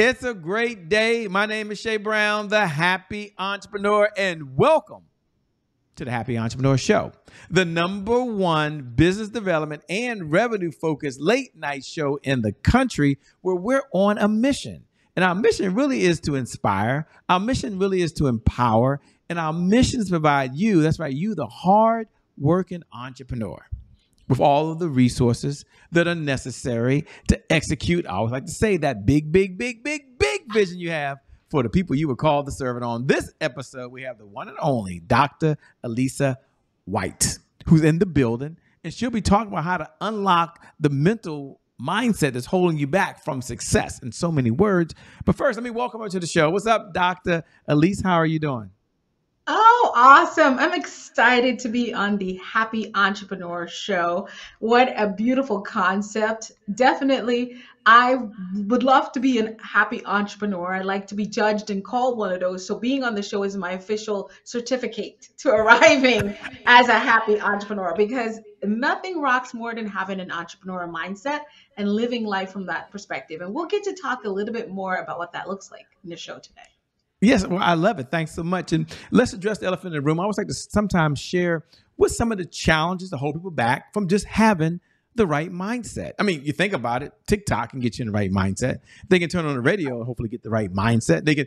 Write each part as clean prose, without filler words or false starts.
It's a great day. My name is Shay Brown, the Happy Entrepreneur, and welcome to the Happy Entrepreneur Show, the #1 business development and revenue focused late night show in the country where we're on a mission. And our mission really is to inspire. Our mission really is to empower. And our mission is to provide you, that's right, you, the hard working entrepreneur, with all of the resources that are necessary to execute. I always like to say that big vision you have for the people you were called to serve. And on this episode, we have the one and only Dr. Elisa White, who's in the building, and she'll be talking about how to unlock the mental mindset that's holding you back from success in so many words. But first, let me welcome her to the show. What's up, Dr. Elisa? How are you doing? Oh, awesome. I'm excited to be on the Happy Entrepreneur Show. What a beautiful concept. Definitely, I would love to be a happy entrepreneur. I like to be judged and called one of those. So being on the show is my official certificate to arriving as a happy entrepreneur, because nothing rocks more than having an entrepreneur mindset and living life from that perspective. And we'll get to talk a little bit more about what that looks like in the show today. Yes, well, I love it. Thanks so much. And let's address the elephant in the room. I always like to sometimes share what some of the challenges that hold people back from just having the right mindset. I mean, you think about it, TikTok can get you in the right mindset. They can turn on the radio and hopefully get the right mindset. They can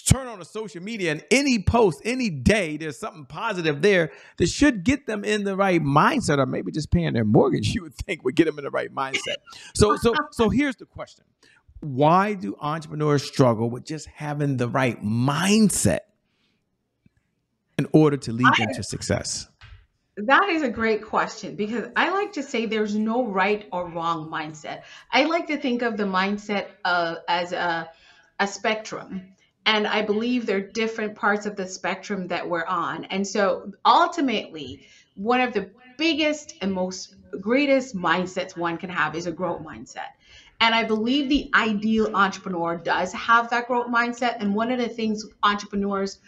turn on the social media and any post, any day, there's something positive there that should get them in the right mindset, or maybe just paying their mortgage, you would think would get them in the right mindset. So here's the question. Why do entrepreneurs struggle with just having the right mindset in order to lead them to success? That is a great question, because I like to say there's no right or wrong mindset. I like to think of the mindset as a spectrum. And I believe there are different parts of the spectrum that we're on. And so ultimately, one of the biggest and most greatest mindsets one can have is a growth mindset. And I believe the ideal entrepreneur does have that growth mindset. And one of the things entrepreneurs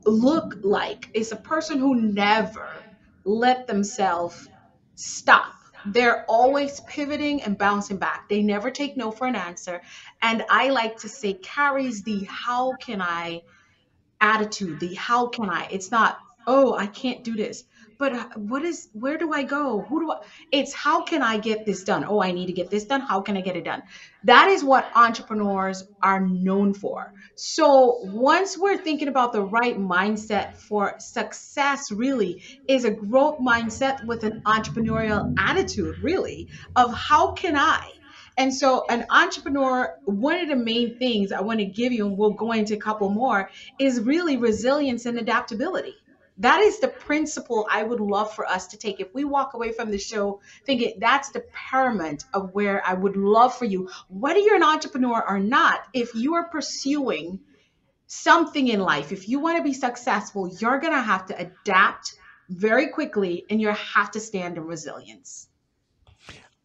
look like is a person who never let themselves stop. They're always pivoting and bouncing back. They never take no for an answer. And I like to say carries the how can I attitude, the how can I. It's not, oh, I can't do this. But where do I go? It's how can I get this done? Oh, I need to get this done. How can I get it done? That is what entrepreneurs are known for. So once we're thinking about the right mindset for success, really is a growth mindset with an entrepreneurial attitude, really, of how can I? And so an entrepreneur, one of the main things I want to give you, and we'll go into a couple more, is really resilience and adaptability. That is the principle I would love for us to take. If we walk away from the show thinking that's the paramount of where I would love for you, whether you're an entrepreneur or not, if you are pursuing something in life, if you want to be successful, you're going to have to adapt very quickly, and you have to stand in resilience.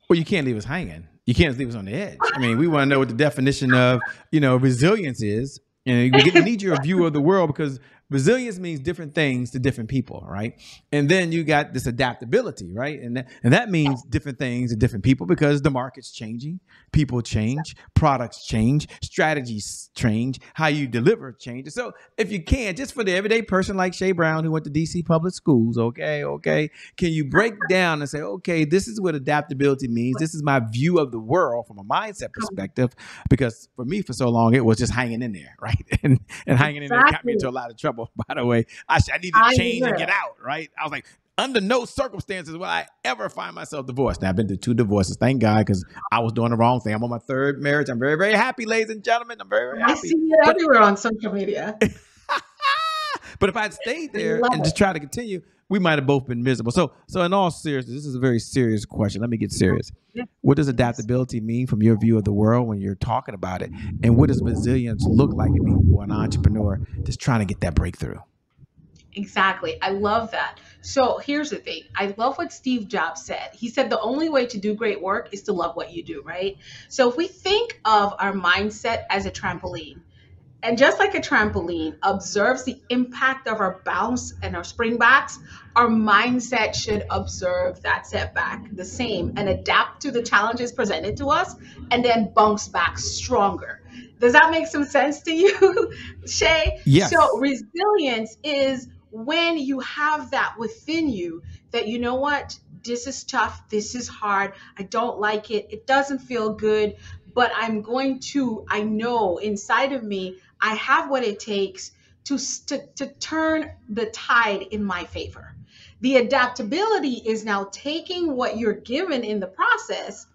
Well, you can't leave us hanging. You can't leave us on the edge. I mean, we want to know what the definition of, resilience is. And we need your view of the world, because resilience means different things to different people, right? And then you got this adaptability, right? And that means different things to different people, because the market's changing, people change, products change, strategies change, how you deliver changes. So if you can, just for the everyday person like Shay Brown, who went to DC public schools, okay, can you break down and say, okay, this is what adaptability means. This is my view of the world from a mindset perspective, because for me, for so long, it was just hanging in there, right? And hanging in there got me into a lot of trouble. By the way, I need to change and get out, right? I was like, under no circumstances will I ever find myself divorced. Now, I've been through 2 divorces, thank God, because I was doing the wrong thing. I'm on my 3rd marriage. I'm very, very happy, ladies and gentlemen. I'm very, very happy. I see it everywhere on social media. But if I had stayed there and just tried to continue, we might have both been miserable. So in all seriousness, this is a very serious question. Let me get serious. What does adaptability mean from your view of the world when you're talking about it? And what does resilience look like it mean for an entrepreneur just trying to get that breakthrough? Exactly. I love that. So here's the thing. I love what Steve Jobs said. He said the only way to do great work is to love what you do, right? So if we think of our mindset as a trampoline, And just like a trampoline observes the impact of our bounce and our springbacks, our mindset should observe that setback the same and adapt to the challenges presented to us and then bounce back stronger. Does that make some sense to you, Shay? So, Yes. resilience is when you have that within you that, you know what, this is tough, this is hard, I don't like it, it doesn't feel good, but I know inside of me, I have what it takes to turn the tide in my favor. The adaptability is now taking what you're given in the process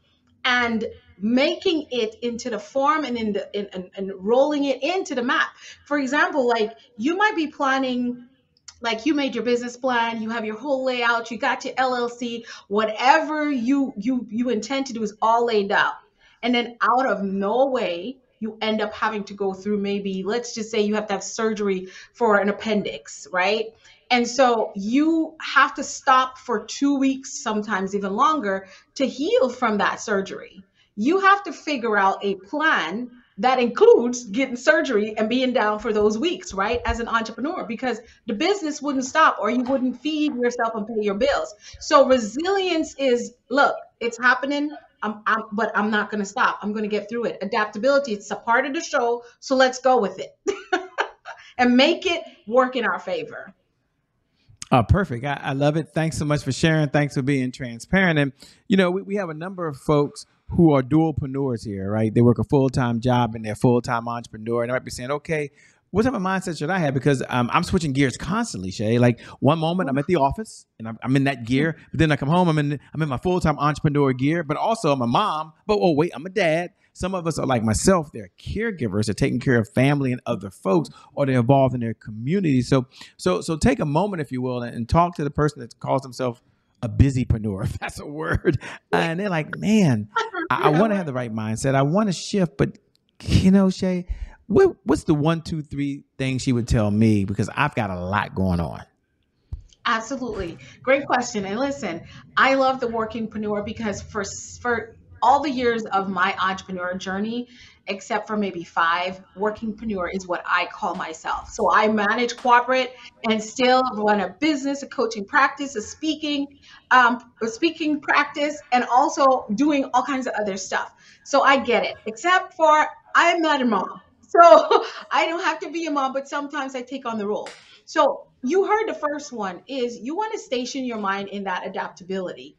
and making it into the form and and rolling it into the map. For example, like you might be planning, like you made your business plan, you have your whole layout, you got your LLC, whatever you intend to do is all laid out. And then out of no way, you end up having to go through, maybe let's just say you have to have surgery for an appendix, right? And so you have to stop for 2 weeks, sometimes even longer, to heal from that surgery. You have to figure out a plan that includes getting surgery and being down for those weeks, right? As an entrepreneur, because the business wouldn't stop or you wouldn't feed yourself and pay your bills. So resilience is, look, it's happening. But I'm not going to stop. I'm going to get through it. Adaptability, it's a part of the show. So let's go with it and make it work in our favor. Perfect. I love it. Thanks so much for sharing. Thanks for being transparent. And, we have a number of folks who are dualpreneurs here, right? They work a full time job and they're full time entrepreneur. And they might be saying, okay, what type of mindset should I have? Because I'm switching gears constantly, Shay. Like one moment I'm at the office and I'm in that gear, but then I come home, I'm in my full time entrepreneur gear, but also I'm a mom. But oh wait, I'm a dad. Some of us are like myself. They're caregivers. They're taking care of family and other folks, or they're involved in their community. So take a moment, if you will, and talk to the person that calls themselves a busypreneur, if that's a word. And they're like, man, I want to have the right mindset. I want to shift, but Shay, what's the one, two, three things she would tell me? Because I've got a lot going on. Absolutely. Great question. And listen, I love the workingpreneur because for all the years of my entrepreneur journey, except for maybe 5, workingpreneur is what I call myself. So I manage corporate and still run a business, a coaching practice, a speaking practice, and also doing all kinds of other stuff. So I get it, except for I'm not a mom. So I don't have to be a mom, but sometimes I take on the role. So you heard the first one is you want to station your mind in that adaptability.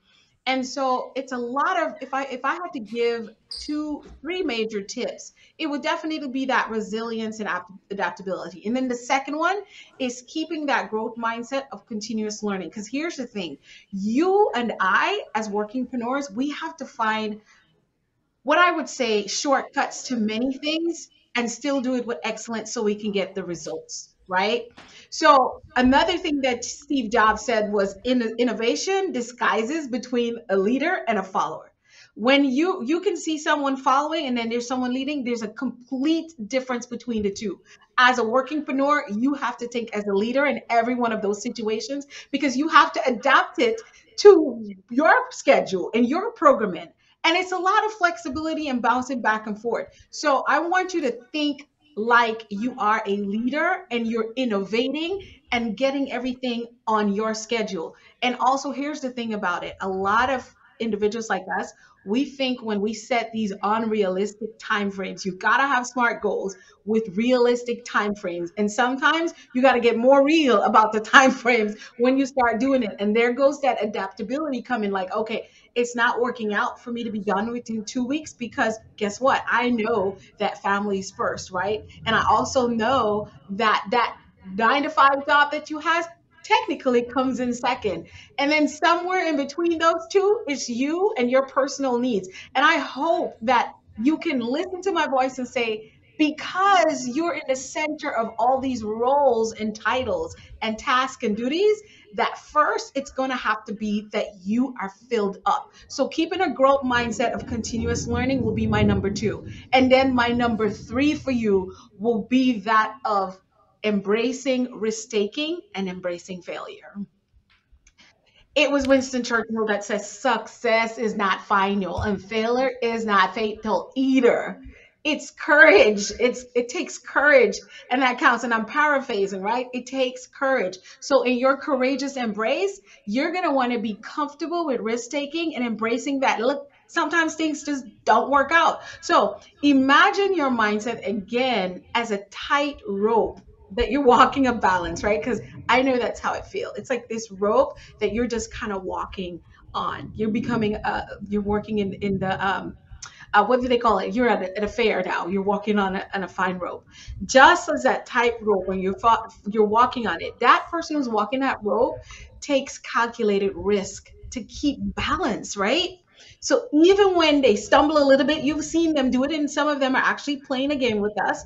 And so it's a lot of, if I had to give 3 major tips, it would definitely be that resilience and adaptability. And then the second one is keeping that growth mindset of continuous learning. Because here's the thing, you and I as workingpreneurs, we have to find what I would say shortcuts to many things and still do it with excellence so we can get the results, right? So another thing that Steve Jobs said was innovation disguises between a leader and a follower. When you can see someone following and then there's someone leading, there's a complete difference between the two. As a workingpreneur, you have to think as a leader in every one of those situations because you have to adapt it to your schedule and your programming. And it's a lot of flexibility and bouncing back and forth. So I want you to think like you are a leader and you're innovating and getting everything on your schedule. And also, here's the thing about it, a lot of individuals like us, we think when we set these unrealistic timeframes, you got to have smart goals with realistic timeframes. And sometimes you got to get more real about the timeframes when you start doing it. And there goes that adaptability coming, like, okay, it's not working out for me to be done within 2 weeks because guess what? I know that family's first, right? And I also know that that 9 to 5 job that you have technically comes in second. And then somewhere in between those two is you and your personal needs. And I hope that you can listen to my voice and say, because you're in the center of all these roles and titles and tasks and duties, that first it's going to have to be that you are filled up. So keeping a growth mindset of continuous learning will be my number 2. And then my number 3 for you will be that of embracing risk taking and embracing failure. It was Winston Churchill that says success is not final and failure is not fatal either. It's courage. It takes courage, and that counts. And I'm paraphrasing, right? It takes courage. So in your courageous embrace, you're gonna want to be comfortable with risk taking and embracing that. Look, sometimes things just don't work out. So imagine your mindset again as a tight rope that you're walking a balance, right? Because I know that's how it feels. It's like this rope that you're just kind of walking on. You're becoming you're working in the what do they call it? You're at a fair now. You're walking on a fine rope. Just as that tight rope, when you're walking on it, that person who's walking that rope takes calculated risk to keep balance, right? So even when they stumble a little bit, you've seen them do it, and some of them are actually playing a game with us.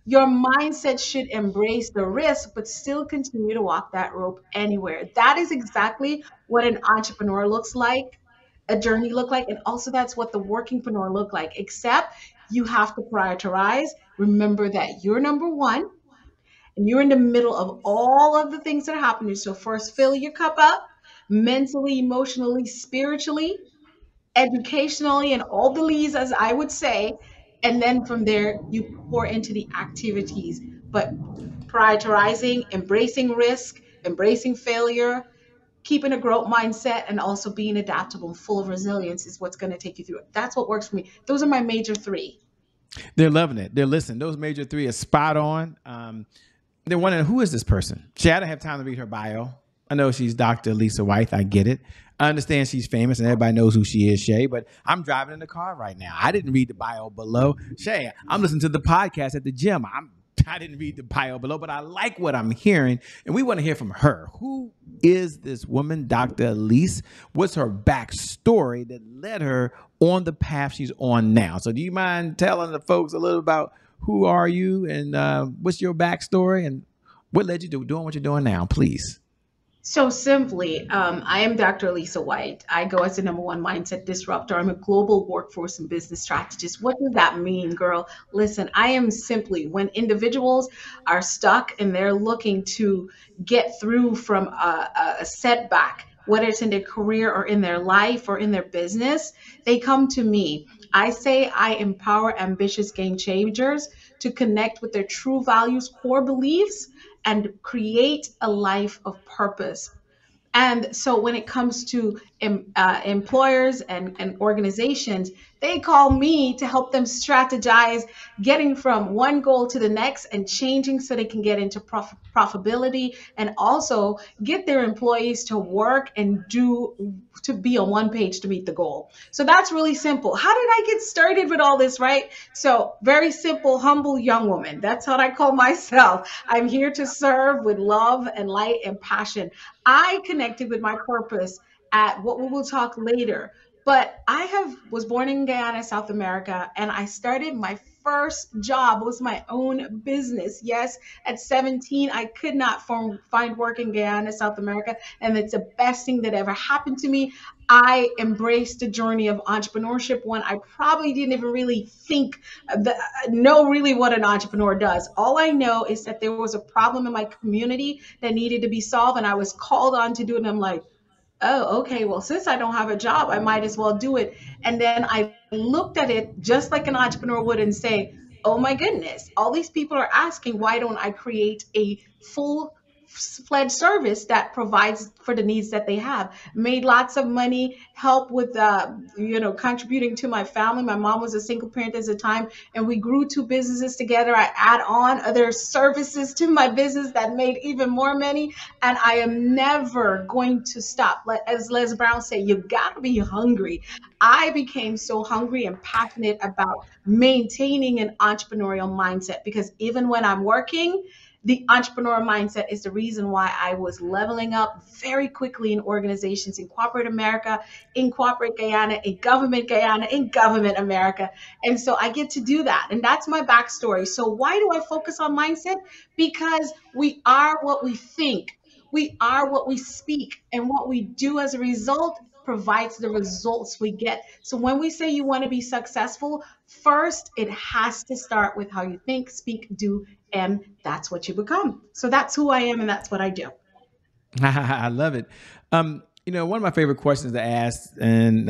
Your mindset should embrace the risk, but still continue to walk that rope anywhere. That is exactly what an entrepreneur looks like, a journey look like, and also that's what the workingpreneur look like, except you have to prioritize. Remember that you're number one, and you're in the middle of all of the things that are happening. So first fill your cup up mentally, emotionally, spiritually, educationally, and all the leads, as I would say, and then from there you pour into the activities. But prioritizing, embracing risk, embracing failure, keeping a growth mindset, and also being adaptable and full of resilience is what's going to take you through it. That's what works for me. Those are my major three. They're loving it. They're listening. Those major three are spot on. They're wondering, who is this person? Shay, I don't have time to read her bio. I know she's Dr. Lisa White. I get it. I understand she's famous and everybody knows who she is, Shay, but I'm driving in the car right now. I didn't read the bio below. Shay, I'm listening to the podcast at the gym. I didn't read the bio below, but I like what I'm hearing, and we want to hear from her. Who is this woman, Dr. Elise? What's her backstory that led her on the path she's on now? So do you mind telling the folks a little about who are you and what's your backstory and what led you to doing what you're doing now, please? So simply, I am Dr. Lisa White. I go as the number one mindset disruptor. I'm a global workforce and business strategist. What does that mean, girl? Listen, I am simply when individuals are stuck and they're looking to get through from a setback, whether it's in their career or in their life or in their business, they come to me. I say I empower ambitious game changers to connect with their true values, core beliefs, and create a life of purpose. And so when it comes to employers and organizations, they call me to help them strategize getting from one goal to the next and changing so they can get into profitability and also get their employees to work and do to be on one page to meet the goal. So that's really simple. How did I get started with all this, right? So very simple, humble young woman. That's what I call myself. I'm here to serve with love and light and passion. I connected with my purpose at what we will talk later. But I have was born in Guyana, South America, and I started my first job was my own business. Yes, at 17, I could not find work in Guyana, South America, and it's the best thing that ever happened to me. I embraced the journey of entrepreneurship when I probably didn't even really know really what an entrepreneur does. All I know is that there was a problem in my community that needed to be solved, and I was called on to do it. And I'm like, oh, okay, well, since I don't have a job, I might as well do it. And then I looked at it just like an entrepreneur would and say, oh my goodness, all these people are asking, why don't I create a full fledged service that provides for the needs that they have? Made lots of money, help with contributing to my family. My mom was a single parent at the time, and we grew two businesses together. I add on other services to my business that made even more money, and I am never going to stop. As Les Brown said, you gotta be hungry. I became so hungry and passionate about maintaining an entrepreneurial mindset because even when I'm working, the entrepreneur mindset is the reason why I was leveling up very quickly in organizations in corporate America, in corporate Guyana, in government America. And so I get to do that. And that's my backstory. So why do I focus on mindset? Because we are what we think. We are what we speak, and what we do as a result provides the results we get. So when we say you want to be successful, first it has to start with how you think, speak, do, and that's what you become. So that's who I am and that's what I do. I love it. One of my favorite questions to ask, and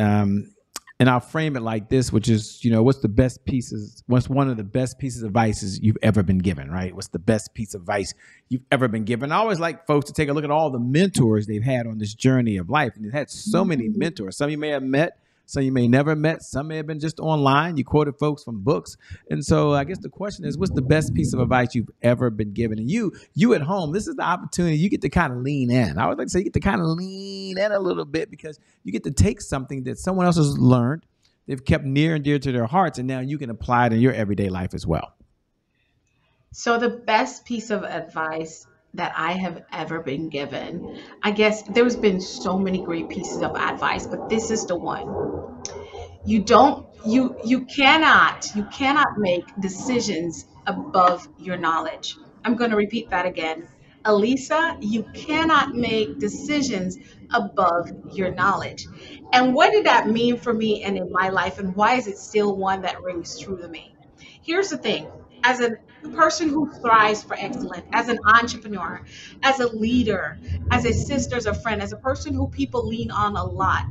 And I'll frame it like this, which is, what's one of the best pieces of advice you've ever been given, right? What's the best piece of advice you've ever been given? I always like folks to take a look at all the mentors they've had on this journey of life. And they've had so many mentors. Some you may have met, some you may never met, some may have been just online. You quoted folks from books. And so I guess the question is, what's the best piece of advice you've ever been given? And you at home, this is the opportunity. You get to kind of lean in. I would like to say you get to kind of lean in a little bit, because you get to take something that someone else has learned, they've kept near and dear to their hearts, and now you can apply it in your everyday life as well. So the best piece of advice that I have ever been given, I guess there's been so many great pieces of advice, but this is the one. You cannot make decisions above your knowledge. I'm going to repeat that again. Elisa, you cannot make decisions above your knowledge. And what did that mean for me and in my life, and why is it still one that rings true to me? Here's the thing. As a person who thrives for excellence, as an entrepreneur, as a leader, as a sister, as a friend, as a person who people lean on a lot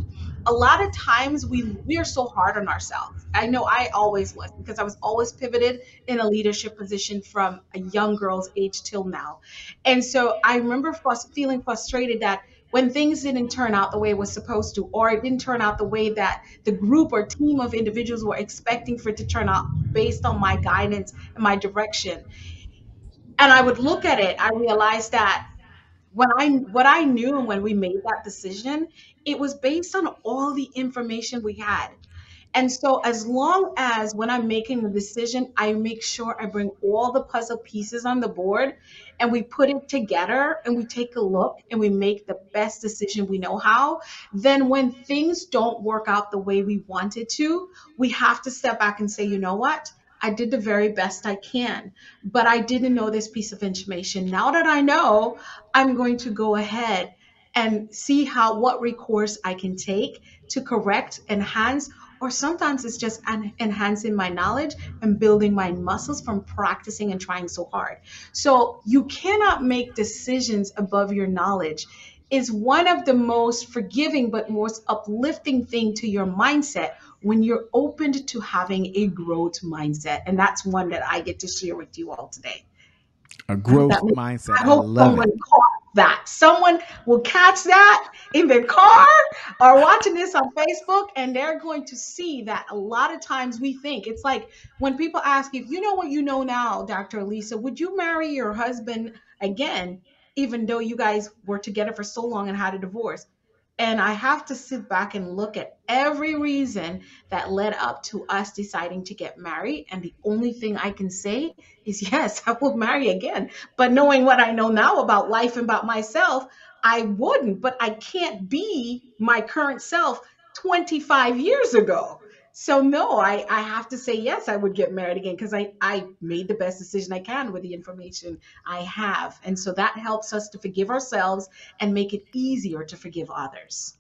of times we're so hard on ourselves. I know I always was, because I was always pivoted in a leadership position from a young girl's age till now. And so I remember feeling frustrated that when things didn't turn out the way it was supposed to, or it didn't turn out the way that the group or team of individuals were expecting for it to turn out based on my guidance and my direction. And I would look at it, I realized that what I knew, and when we made that decision, it was based on all the information we had. And so, as long as when I'm making the decision, I make sure I bring all the puzzle pieces on the board and we put it together and we take a look and we make the best decision we know how, then when things don't work out the way we wanted to, we have to step back and say, you know what? I did the very best I can, but I didn't know this piece of information. Now that I know, I'm going to go ahead and see what recourse I can take to correct, enhance, or sometimes it's just enhancing my knowledge and building my muscles from practicing and trying so hard. So you cannot make decisions above your knowledge is one of the most forgiving but most uplifting thing to your mindset when you're open to having a growth mindset. And that's one that I get to share with you all today. A growth mindset. I hope someone caught that. Someone will catch that in their car or watching this on Facebook, and they're going to see that a lot of times we think it's like when people ask you, if you know what you know now, Dr. Elisa, would you marry your husband again, even though you guys were together for so long and had a divorce? And I have to sit back and look at every reason that led up to us deciding to get married. And the only thing I can say is, yes, I will marry again. But knowing what I know now about life and about myself, I wouldn't. But I can't be my current self 25 years ago. So no, I have to say, yes, I would get married again, because I made the best decision I can with the information I have. And so that helps us to forgive ourselves and make it easier to forgive others.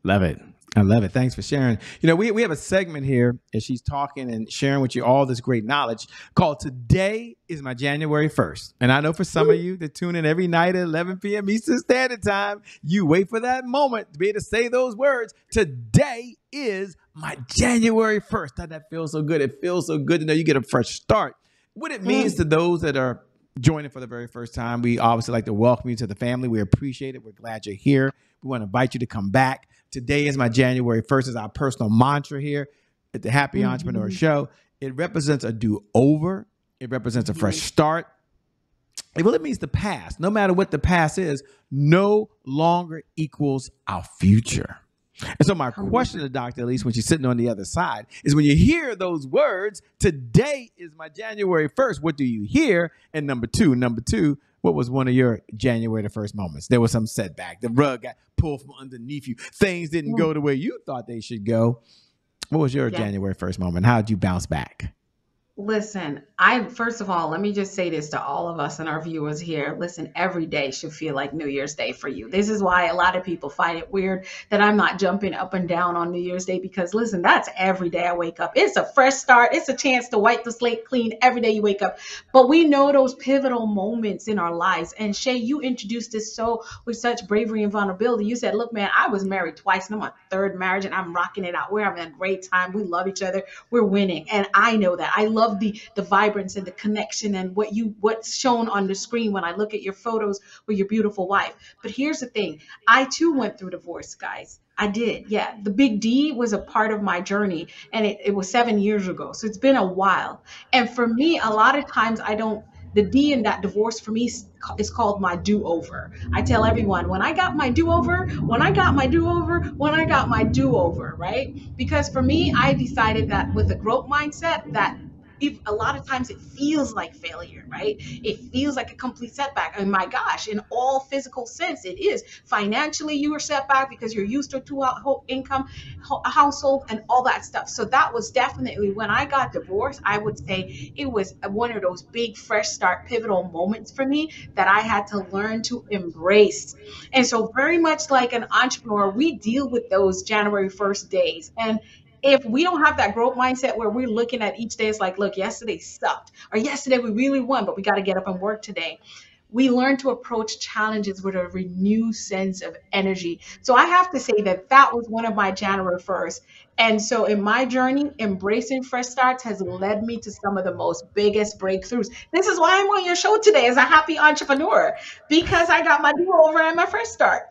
Love it. I love it. Thanks for sharing. We have a segment here as she's talking and sharing with you all this great knowledge called Today is My January 1st. And I know for some of you that tune in every night at 11 p.m. Eastern Standard Time, you wait for that moment to be able to say those words. Today is my January 1st. That feels so good. It feels so good to know you get a fresh start. What it means to those that are joining for the very first time, we obviously like to welcome you to the family. We appreciate it. We're glad you're here. We want to invite you to come back. Today is my January 1st is our personal mantra here at the Happy Entrepreneur Show. It represents a do-over. It represents a fresh start. Well, it means the past, no matter what the past is, no longer equals our future. And so my question to Dr. Elise, when she's sitting on the other side, is when you hear those words, today is my January 1st, what do you hear? And number two, what was one of your January the 1st moments? There was some setback. The rug got pulled from underneath you. Things didn't go the way you thought they should go. What was your January 1st moment? How did you bounce back? Listen, I first of all, let me just say this to all of us and our viewers here. Listen, every day should feel like New Year's Day for you. This is why a lot of people find it weird that I'm not jumping up and down on New Year's Day because listen, that's every day I wake up. It's a fresh start. It's a chance to wipe the slate clean every day you wake up. But we know those pivotal moments in our lives. And Shay, you introduced this so with such bravery and vulnerability. You said, "Look, man, I was married twice and I'm on my third marriage and I'm rocking it out. We're having a great time. We love each other, we're winning." And I know that. I love the vibrance and the connection and what's shown on the screen when I look at your photos with your beautiful wife. But here's the thing, I too went through divorce, guys. I did. Yeah. The big D was a part of my journey and it was 7 years ago. So it's been a while. And for me, a lot of times I don't, the D in that divorce for me is called my do over. I tell everyone when I got my do over, when I got my do over, when I got my do over, right? Because for me, I decided that with a growth mindset, that if a lot of times it feels like failure, right? It feels like a complete setback. And my gosh, in all physical sense, it is. Financially, you are set back because you're used to a two income household and all that stuff. So that was definitely when I got divorced. I would say it was one of those big fresh start pivotal moments for me that I had to learn to embrace. And so, very much like an entrepreneur, we deal with those January 1st days. And if we don't have that growth mindset where we're looking at each day, it's like, look, yesterday sucked, or yesterday we really won, but we got to get up and work today. We learn to approach challenges with a renewed sense of energy. So I have to say that that was one of my January 1st. And so in my journey, embracing fresh starts has led me to some of the most biggest breakthroughs. This is why I'm on your show today as a happy entrepreneur, because I got my do over and my fresh start.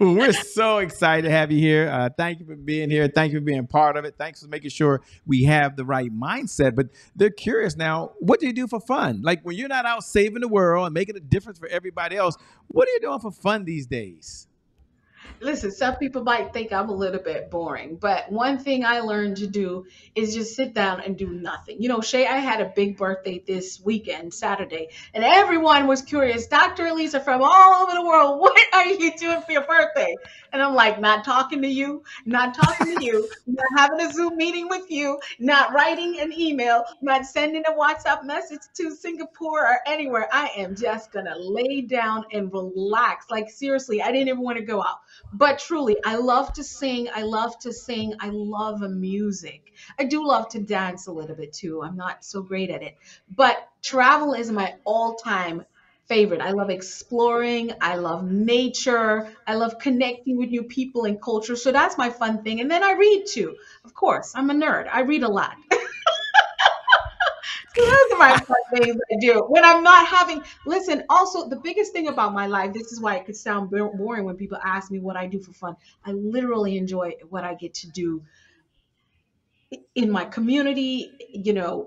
Well, we're so excited to have you here. Thank you for being here. Thank you for being part of it. Thanks for making sure we have the right mindset. But they're curious now, what do you do for fun? Like when you're not out saving the world and making a difference for everybody else, what are you doing for fun these days? Listen, some people might think I'm a little bit boring, but one thing I learned to do is just sit down and do nothing. You know, Shay, I had a big birthday this weekend, Saturday, and everyone was curious. Dr. Elisa from all over the world, what are you doing for your birthday? And I'm like, not talking to you, not talking to you, not having a Zoom meeting with you, not writing an email, not sending a WhatsApp message to Singapore or anywhere. I am just going to lay down and relax. Like, seriously, I didn't even want to go out. But truly, I love to sing. I love to sing. I love music. I do love to dance a little bit too. I'm not so great at it. But travel is my all time favorite. I love exploring. I love nature. I love connecting with new people and culture. So that's my fun thing. And then I read too. Of course, I'm a nerd. I read a lot. So those are my fun things I do when I'm not having. Listen, also the biggest thing about my life. This is why it could sound boring when people ask me what I do for fun. I literally enjoy what I get to do in my community,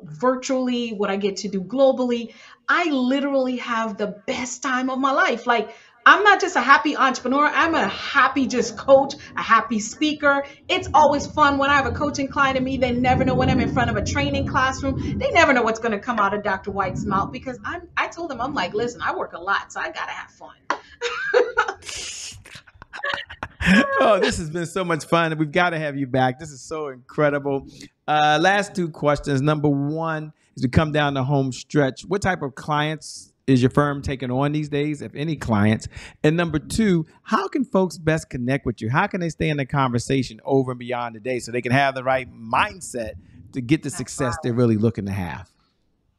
virtually, what I get to do globally. I literally have the best time of my life. Like, I'm not just a happy entrepreneur, I'm a happy just coach, a happy speaker. It's always fun when I have a coaching client to me. They never know when I'm in front of a training classroom. They never know what's going to come out of Dr. White's mouth because I told them, I'm like, listen, I work a lot, so I got to have fun. Oh, this has been so much fun. We've got to have you back. This is so incredible. Last two questions. Number one is to come down the home stretch. What type of clients is your firm taking on these days, if any clients? And number two, how can folks best connect with you? How can they stay in the conversation over and beyond the day so they can have the right mindset to get the That's success right. they're really looking to have?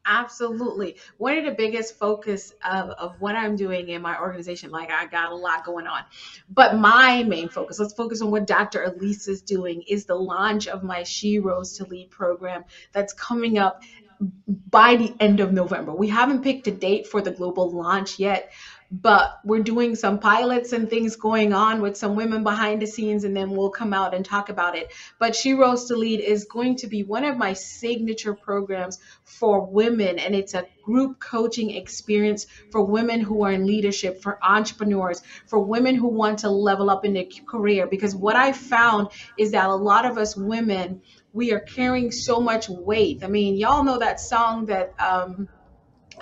Absolutely. One of the biggest focus of what I'm doing in my organization, like I got a lot going on, but my main focus, let's focus on what Dr. Elise is doing, is the launch of my She Rose to Lead program that's coming up by the end of November. We haven't picked a date for the global launch yet, but we're doing some pilots and things going on with some women behind the scenes, and then we'll come out and talk about it. But She Rose to Lead is going to be one of my signature programs for women, and it's a group coaching experience for women who are in leadership, for entrepreneurs, for women who want to level up in their career. Because what I found is that a lot of us women, we are carrying so much weight. I mean, y'all know that song that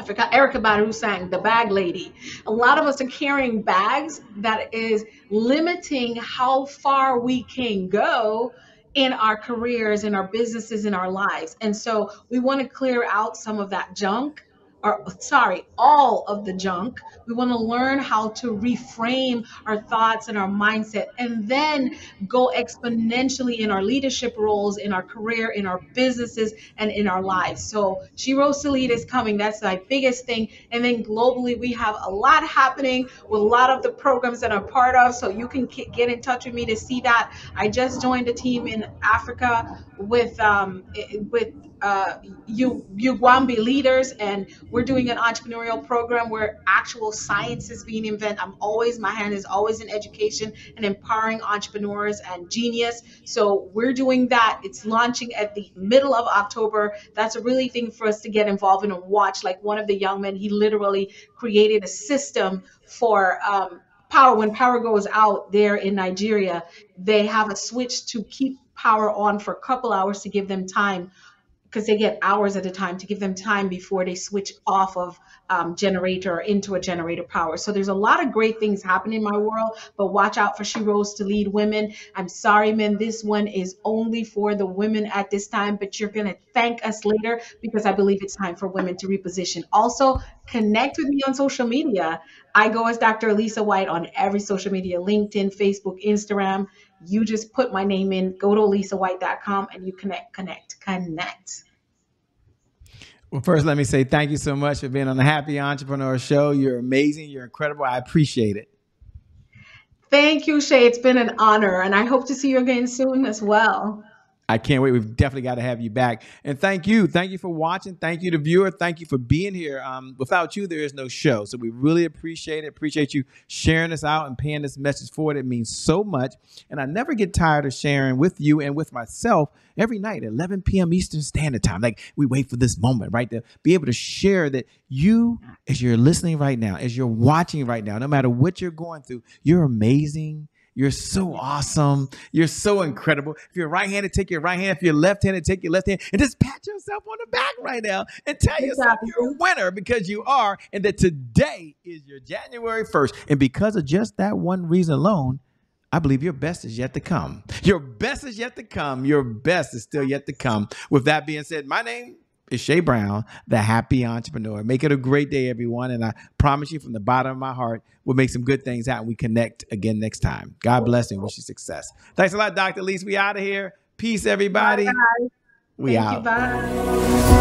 I forgot Erica Badu sang, "The Bag Lady." A lot of us are carrying bags that is limiting how far we can go in our careers, in our businesses, in our lives. And so we want to clear out some of that junk, or sorry, all of the junk. We want to learn how to reframe our thoughts and our mindset, and then go exponentially in our leadership roles, in our career, in our businesses, and in our lives. So She Rose to Lead is coming. That's my biggest thing. And then globally, we have a lot happening with a lot of the programs that I'm part of. So you can get in touch with me to see that. I just joined a team in Africa with Ugwambi leaders, and we're doing an entrepreneurial program where actual science is being invented. My hand is always in education and empowering entrepreneurs and genius. So we're doing that. It's launching at the middle of October. That's a really thing for us to get involved in and watch. Like one of the young men, he literally created a system for power. When power goes out there in Nigeria, they have a switch to keep power on for a couple hours to give them time, because they get hours at a time, to give them time before they switch off of generator into a generator power. So there's a lot of great things happening in my world, but watch out for She Rose to Lead Women. I'm sorry, men, this one is only for the women at this time, but you're going to thank us later, because I believe it's time for women to reposition. Also, connect with me on social media. I go as Dr. Elisa White on every social media: LinkedIn, Facebook, Instagram. You just put my name in, go to elisawhite.com, and you connect. Well, first, let me say thank you so much for being on the Happy Entrepreneur Show. You're amazing. You're incredible. I appreciate it. Thank you, Shay. It's been an honor, and I hope to see you again soon as well. I can't wait. We've definitely got to have you back. And thank you. Thank you for watching. Thank you to viewer. Thank you for being here. Without you, there is no show. So we really appreciate it. Appreciate you sharing this out and paying this message forward. It means so much. And I never get tired of sharing with you and with myself every night at 11 p.m. Eastern Standard Time. Like, we wait for this moment, right? To be able to share that you, as you're listening right now, as you're watching right now, no matter what you're going through, you're amazing. You're so awesome. You're so incredible. If you're right-handed, take your right hand. If you're left-handed, take your left hand. And just pat yourself on the back right now and tell yourself you're a winner, because you are, and that today is your January 1st. And because of just that one reason alone, I believe your best is yet to come. Your best is yet to come. Your best is still yet to come. With that being said, my name is Shay Brown, the Happy Entrepreneur. Make it a great day, everyone. And I promise you from the bottom of my heart, we'll make some good things happen. We connect again next time. God bless you and wish you success. Thanks a lot, Dr. Elise. We out of here. Peace, everybody. Bye, guys. We Thank out. you. Bye.